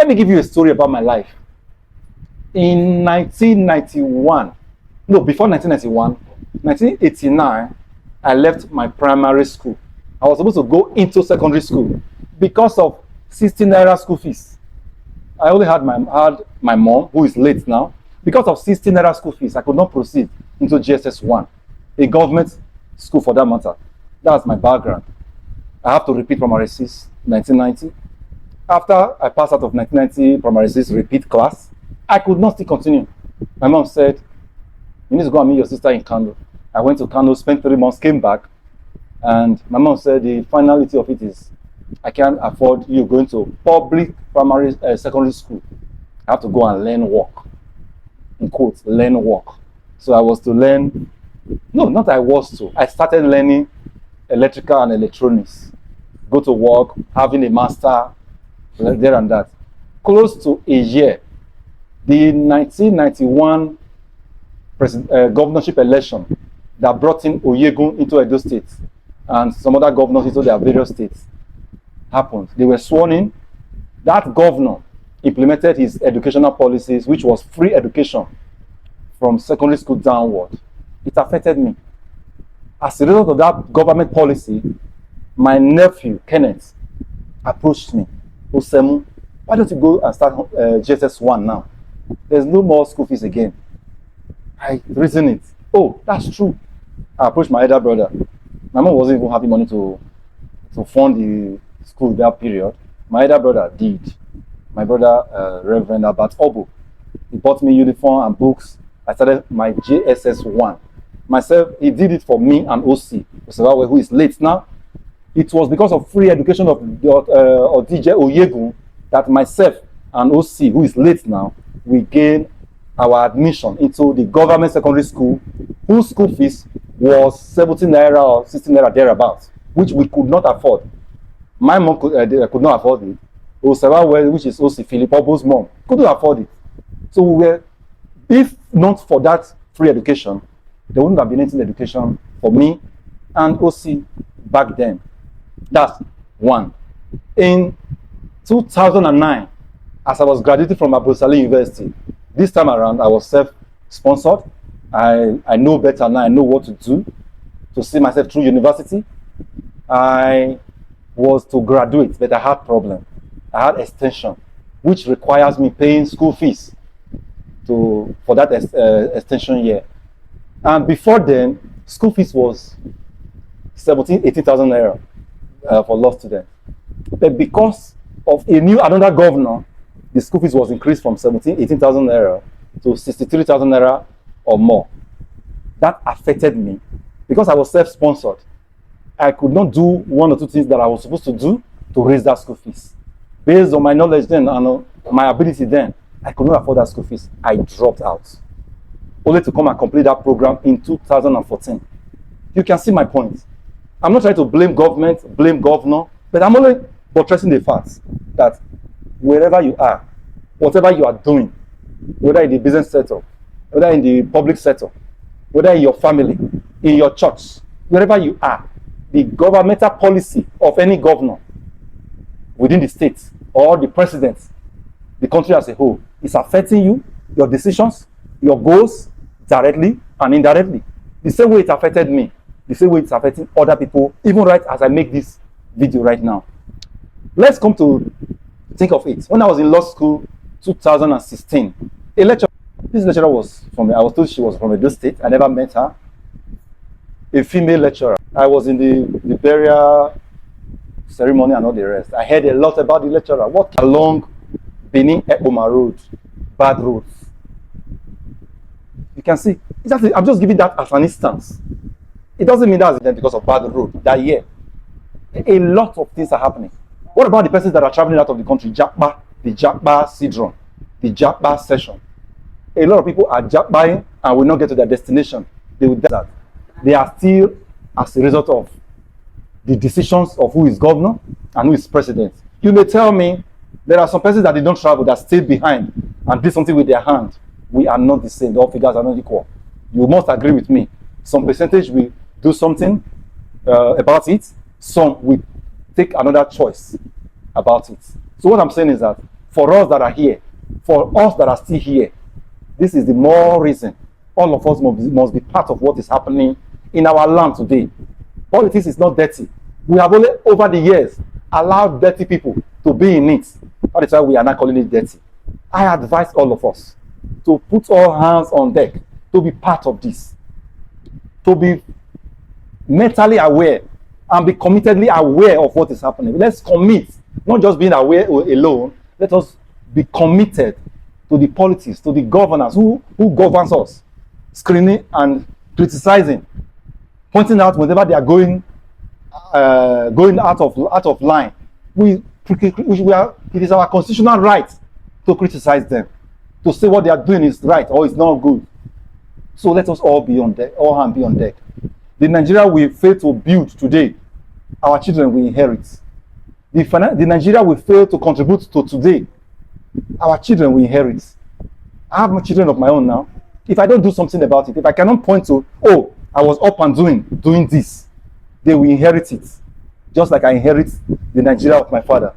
Let me give you a story about my life. In 1991, no, before 1991, 1989, I left my primary school. I was supposed to go into secondary school because of 16 naira school fees. I only had my mom, who is late now. Because of 16 naira school fees, I could not proceed into GSS 1, a government school for that matter. That's my background. I have to repeat primary 6, 1990. After I passed out of 1990 primary 6 repeat class, I could not still continue. My mom said, you need to go and meet your sister in Kano. I went to Kano, spent 3 months, came back, and my mom said the finality of it is, I can't afford you going to public primary secondary school. I have to go and learn work. In quotes, learn work. So I was to learn, no, not I was to. I started learning electrical and electronics. Go to work, having a master, there and that. Close to a year, the 1991 governorship election that brought in Oyegun into Edo State and some other governors into their various states happened. They were sworn in. That governor implemented his educational policies, which was free education from secondary school downward. It affected me. As a result of that government policy, my nephew, Kenneth, approached me. Osemu, why don't you go and start GSS 1 now? There's no more school fees again. I reasoned it. Oh, that's true. I approached my elder brother. My mom wasn't even having money to fund the school that period. My elder brother did. My brother, Reverend Albert Obo, he bought me uniform and books. I started my JSS 1. Myself, he did it for me and OC, who is late now. It was because of free education of Odigie Oyegun that myself and OC, who is late now, we gained our admission into the government secondary school, whose school fees was 17 naira or 16 naira thereabouts, which we could not afford. My mom could not afford it. Osewa, which is OC Philip Obo's mom, couldn't afford it. So we were, if not for that free education, there wouldn't have been anything education for me and OC back then. That's one. In 2009, as I was graduating from Abu Salih University, this time around I was self-sponsored. I know better now. I know what to do to see myself through university. I was to graduate, but I had problem. I had extension, which requires me paying school fees for that extension year. And before then, school fees was 18,000 naira for law students. But because of another governor, the school fees was increased from 18,000 naira to 63,000 naira or more. That affected me because I was self-sponsored. I could not do one or two things that I was supposed to do to raise that school fees. Based on my knowledge then and my ability then, I could not afford that school fees. I dropped out, only to come and complete that program in 2014. You can see my point. I'm not trying to blame government, blame governor, but I'm only buttressing the facts that wherever you are, whatever you are doing, whether in the business sector, whether in the public sector, whether in your family, in your church, wherever you are, the governmental policy of any governor within the state or the president, the country as a whole, is affecting you, your decisions, your goals, directly and indirectly. The same way it affected me, the same way it's affecting other people, even right as I make this video right now. Let's come to think of it. When I was in law school, 2016, this lecturer was from, I was told she was from Edo State. I never met her. A female lecturer. I was in the burial ceremony and all the rest. I heard a lot about the lecturer. Walked along Benin Ekpoma Road, bad roads. You can see, exactly, I'm just giving that as an instance. It doesn't mean that's because of bad road that year. A lot of things are happening. What about the persons that are traveling out of the country? The Jakba syndrome, the Jakba session. A lot of people are Jakbaing and will not get to their destination. They will die that. They are still as a result of the decisions of who is governor and who is president. You may tell me there are some persons that they don't travel, that stay behind and did something with their hand. We are not the same. All figures are not equal. You must agree with me. Some percentage will do something about it. Some will take another choice about it. So what I'm saying is that for us that are here, for us that are still here. This is the more reason all of us must be part of what is happening in our land today. Politics is not dirty. We have only, over the years, allowed dirty people to be in it. That is why we are not calling it dirty. I advise all of us to put all hands on deck, to be part of this, to be mentally aware and be committedly aware of what is happening. Let's commit, not just being aware alone. Let us be committed to the politics, to the governors who governs us, screening and criticizing, pointing out whenever they are going out of line. It is our constitutional right to criticize them, to say what they are doing is right or is not good. So let us all be on deck, all hands be on deck. The Nigeria we fail to build today, our children will inherit. The Nigeria we fail to contribute to today, our children will inherit. I have my children of my own now. If I don't do something about it, if I cannot point to, oh, I was up and doing this, they will inherit it. Just like I inherit the Nigeria of my father.